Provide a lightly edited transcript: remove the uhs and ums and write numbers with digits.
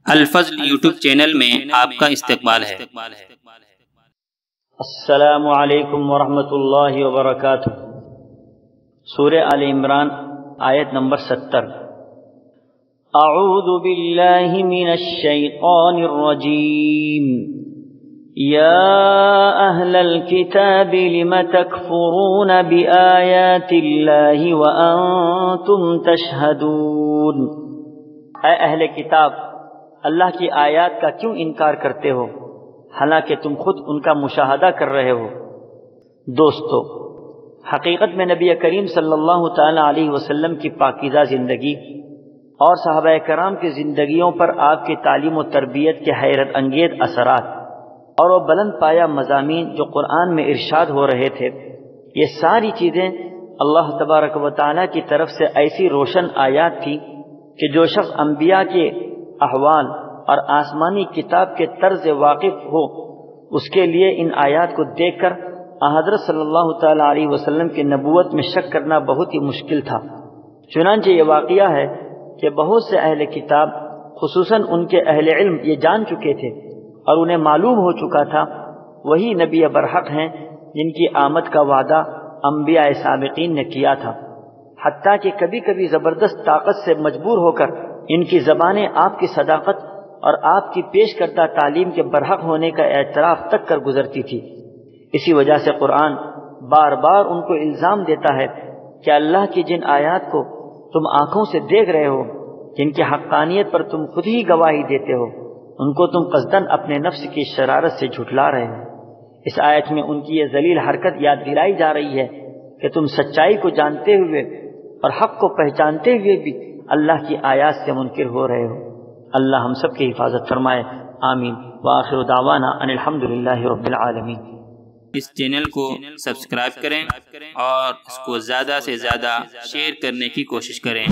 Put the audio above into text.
الفضل YouTube channel میں آپ کا استقبال ہے۔ السلام علیکم ورحمۃ اللہ وبرکاتہ۔ سورہ آل عمران آیت نمبر 70۔ اعوذ باللہ من الشیطان الرجیم۔ یا اہل الکتاب لم تکفرون بآیات اللہ وانتم تشہدون۔ اے اہل کتاب، اللہ کی آیات کا کیوں انکار کرتے ہو حالانکہ تم خود ان کا مشاہدہ کر رہے ہو۔ دوستو، حقیقت میں نبی کریم صلی اللہ تعالی علیہ وسلم کی پاکیزہ زندگی اور صحابہ کرام کی زندگیوں پر آپ کی تعلیم و تربیت کے حیرت انگیز اثرات اور وہ بلند پایہ مضامین جو قرآن میں ارشاد ہو رہے تھے، یہ ساری چیزیں اللہ تبارک و تعالی کی طرف سے ایسی روشن آیات تھی کہ جو شخص انبیاء کے احوال اور آسمانی کتاب کے طرز واقف ہو، اس کے لیے ان آیات کو دیکھ کر حضرت صلی اللہ تعالی علیہ وسلم کی نبوت میں شک کرنا بہت ہی مشکل تھا۔ چنانچہ یہ واقعہ ہے کہ بہت سے اہل کتاب، خصوصاً ان کے اہل علم، یہ جان چکے تھے اور انہیں معلوم ہو چکا تھا وہی نبی برحق ہیں جن کی آمد کا وعدہ انبیاء سابقین نے کیا تھا، حتیٰ کہ کبھی کبھی زبردست طاقت سے مجبور ہو کر ان کی زبانیں آپ کی صداقت اور آپ کی پیش کردہ تعلیم کے برحق ہونے کا اعتراف تک کر گزرتی تھی۔ اسی وجہ سے قرآن بار بار ان کو الزام دیتا ہے کہ اللہ کی جن آیات کو تم آنکھوں سے دیکھ رہے ہو، جن کی حقانیت پر تم خود ہی گواہی دیتے ہو، ان کو تم قصداً اپنے نفس کی شرارت سے جھٹلا رہے ہو۔ اس آیت میں ان کی یہ ذلیل حرکت یاد دلائی جا رہی ہے کہ تم سچائی کو جانتے ہوئے اور حق کو پہچانتے ہوئے بھی اللہ کی آیات سے منکر ہو رہے ہو۔ اللہ ہم سب کی حفاظت فرمائے، آمین۔ وآخر دعوانا ان الحمدللہ رب العالمین۔ اس چینل کو سبسکرائب کریں اور اس کو زیادہ سے زیادہ شیئر کرنے کی کوشش کریں۔